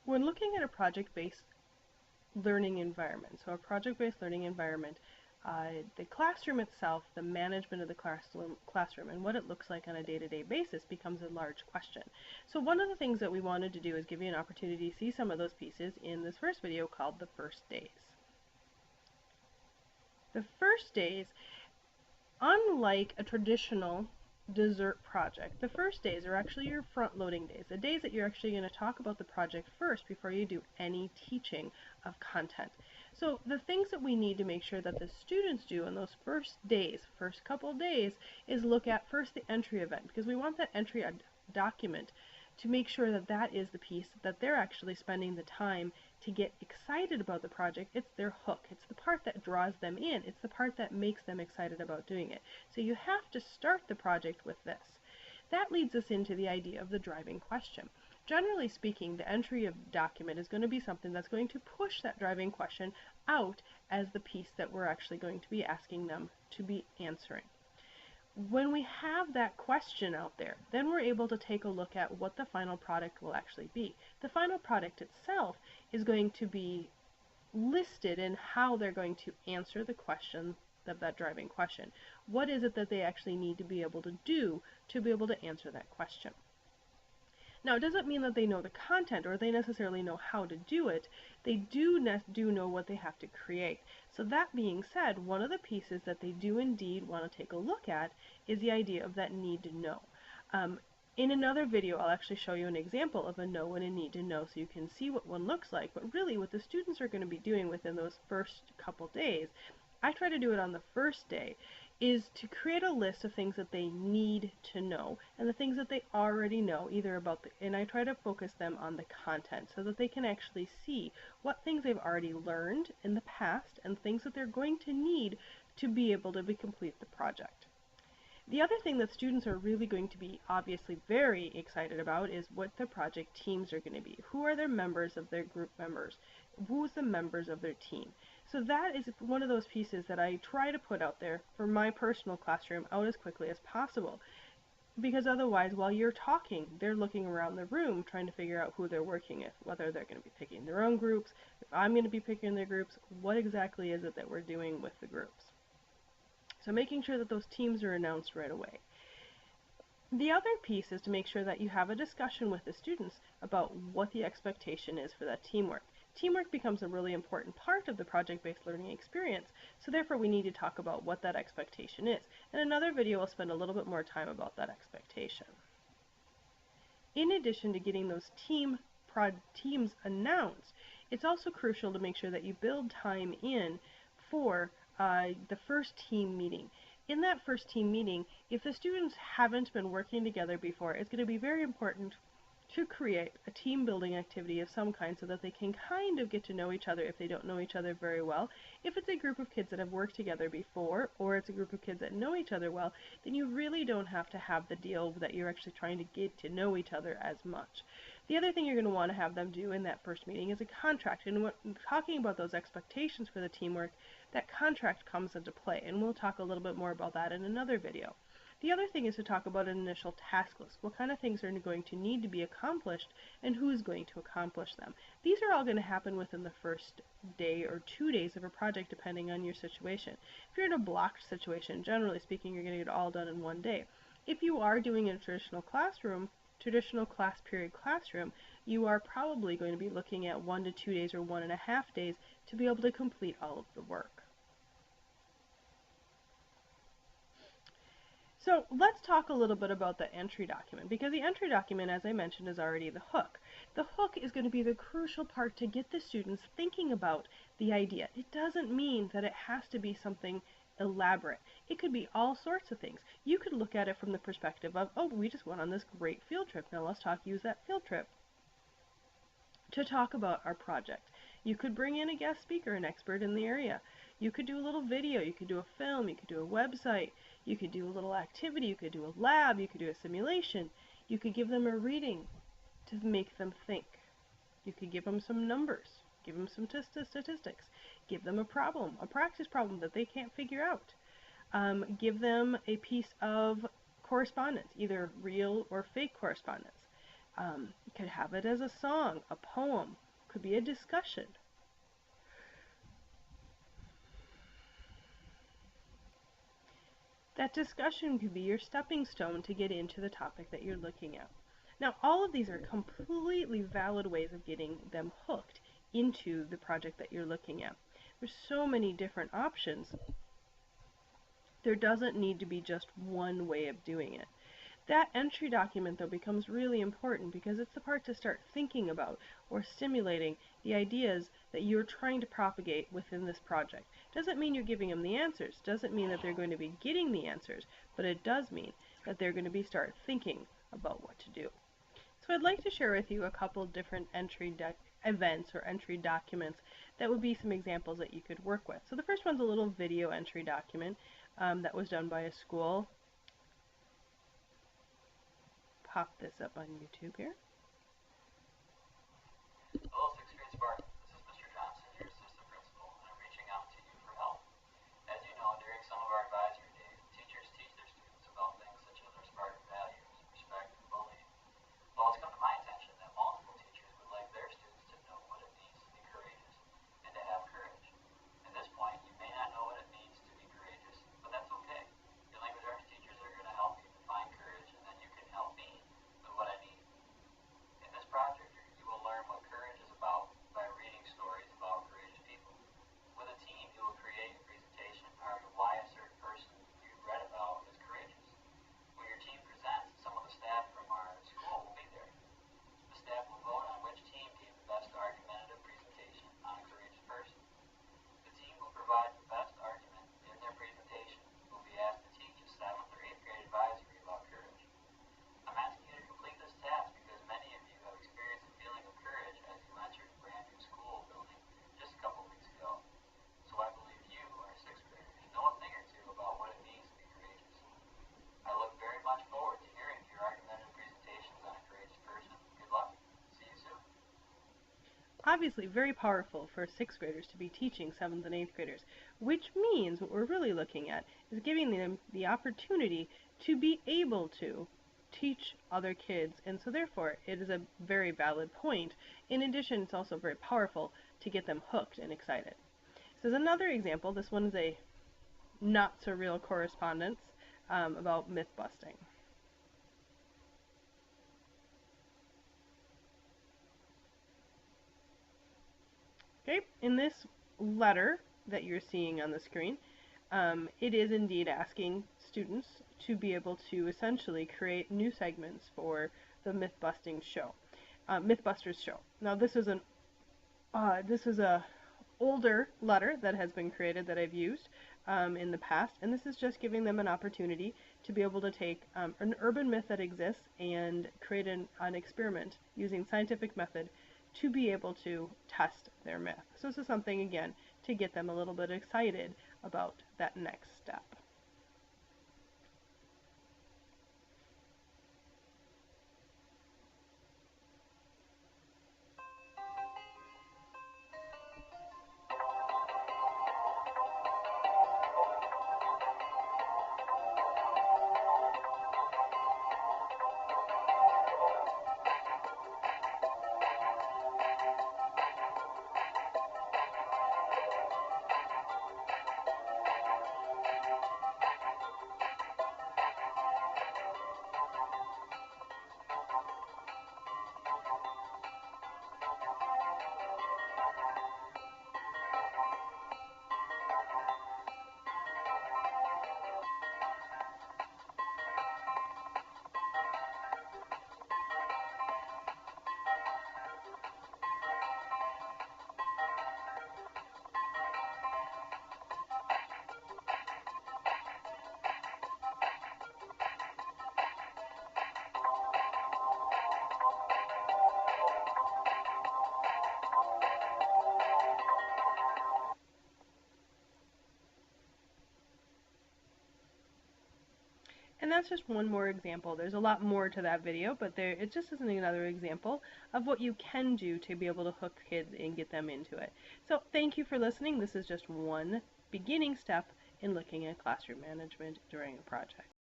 When looking at a project-based learning environment, so a project-based learning environment, the classroom itself, the management of the classroom, and what it looks like on a day-to-day basis becomes a large question. So one of the things that we wanted to do is give you an opportunity to see some of those pieces in this first video called The First Days. The first days, unlike a traditional dessert project, the first days are actually your front-loading days, the days that you're actually going to talk about the project first before you do any teaching of content. So the things that we need to make sure that the students do in those first days, first couple days, is look at first the entry event, because we want that entry document to make sure that that is the piece that they're actually spending the time to get excited about the project. It's their hook. It's the part that draws them in. It's the part that makes them excited about doing it. So you have to start the project with this. That leads us into the idea of the driving question. Generally speaking, the entry of document is going to be something that's going to push that driving question out as the piece that we're actually going to be asking them to be answering. When we have that question out there, then we're able to take a look at what the final product will actually be. The final product itself is going to be listed in how they're going to answer the question of that driving question. What is it that they actually need to be able to do to be able to answer that question? Now, it doesn't mean that they know the content or they necessarily know how to do it. They do know what they have to create. So that being said, one of the pieces that they do indeed want to take a look at is the idea of that need to know. In another video, I'll actually show you an example of a know and a need to know so you can see what one looks like. But really what the students are going to be doing within those first couple days, I try to do it on the first day, is to create a list of things that they need to know and the things that they already know, either about and I try to focus them on the content so that they can actually see what things they've already learned in the past and things that they're going to need to be able to complete the project. The other thing that students are really going to be obviously very excited about is what the project teams are going to be. Who are their members of their group members? Who's the members of their team? So that is one of those pieces that I try to put out there for my personal classroom out as quickly as possible. Because otherwise, while you're talking, they're looking around the room trying to figure out who they're working with, whether they're going to be picking their own groups, if I'm going to be picking their groups, what exactly is it that we're doing with the groups. So making sure that those teams are announced right away. The other piece is to make sure that you have a discussion with the students about what the expectation is for that teamwork. Teamwork becomes a really important part of the project-based learning experience, so therefore we need to talk about what that expectation is. In another video, I'll spend a little bit more time about that expectation. In addition to getting those teams announced, it's also crucial to make sure that you build time in for the first team meeting. In that first team meeting, if the students haven't been working together before, it's going to be very important to create a team building activity of some kind so that they can kind of get to know each other if they don't know each other very well. If it's a group of kids that have worked together before, or it's a group of kids that know each other well, then you really don't have to have the deal that you're actually trying to get to know each other as much. The other thing you're going to want to have them do in that first meeting is a contract. And when talking about those expectations for the teamwork, that contract comes into play. And we'll talk a little bit more about that in another video. The other thing is to talk about an initial task list. What kind of things are going to need to be accomplished and who's going to accomplish them. These are all going to happen within the first day or 2 days of a project depending on your situation. If you're in a blocked situation, generally speaking, you're going to get it all done in one day. If you are doing a traditional class period classroom, you are probably going to be looking at 1 to 2 days or 1.5 days to be able to complete all of the work. So let's talk a little bit about the entry document, because the entry document, as I mentioned, is already the hook. The hook is going to be the crucial part to get the students thinking about the idea. It doesn't mean that it has to be something elaborate. It could be all sorts of things. You could look at it from the perspective of, oh, we just went on this great field trip. Now let's use that field trip to talk about our project. You could bring in a guest speaker, an expert in the area. You could do a little video, you could do a film, you could do a website, you could do a little activity, you could do a lab, you could do a simulation. You could give them a reading to make them think. You could give them some numbers, give them some statistics, give them a problem, a practice problem that they can't figure out. Give them a piece of correspondence, either real or fake correspondence. You could have it as a song, a poem, could be a discussion. That discussion could be your stepping stone to get into the topic that you're looking at. Now, all of these are completely valid ways of getting them hooked into the project that you're looking at. There's so many different options. There doesn't need to be just one way of doing it. That entry document, though, becomes really important because it's the part to start thinking about or stimulating the ideas that you're trying to propagate within this project. Doesn't mean you're giving them the answers, doesn't mean that they're going to be getting the answers, but it does mean that they're going to start thinking about what to do. So I'd like to share with you a couple different entry events or entry documents that would be some examples that you could work with. So the first one's a little video entry document that was done by a school. Pop this up on YouTube here. Hello, 6th grade Spartans. This is Mr. Johnson, your assistant principal, and I'm reaching out to you for help. As you know, during some of our advisory days, teachers teach their students about things such as our Spartan values, respect, and bullying. Well, it's come to my attention that multiple teachers would like their students to know what it means to be courageous and to have courage. At this point, you may not know what it means to be courageous, but that's okay. Your language arts teachers are going to help you define courage, and then you can help me with what I need. In this project, you will learn what courage is about by reading stories about courageous people. With a team, you will create a presentation arguing why a certain person you've read about is courageous. When your team presents, some of the staff from our school will be there. The staff will vote on which team gave the best argumentative presentation on a courageous person. The team will provide the best argument in their presentation will be asked to teach a 7th or 8th grade advisory about courage. I'm asking you to complete this task because many of you have experienced a feeling of courage as you entered a brand new school building just a couple weeks ago. So I believe you, our 6th graders, know a thing or two about what it means to be courageous. I look very much forward to hearing your argumentative presentations on a courageous person. Good luck. See you soon. Obviously very powerful for 6th graders to be teaching 7th and 8th graders, which means what we're really looking at is giving them the opportunity to be able to teach other kids, and so therefore it is a very valid point. In addition, it's also very powerful to get them hooked and excited. This is another example. This one is a not so real correspondence about myth busting. Okay, in this letter that you're seeing on the screen, it is indeed asking students to be able to essentially create new segments for the Mythbusters show. Now this is a older letter that has been created that I've used in the past, and this is just giving them an opportunity to be able to take an urban myth that exists and create an experiment using scientific method to be able to test their myth. So this is something, again, to get them a little bit excited about that next step. And that's just one more example. There's a lot more to that video, but it just is another example of what you can do to be able to hook kids and get them into it. So thank you for listening. This is just one beginning step in looking at classroom management during a project.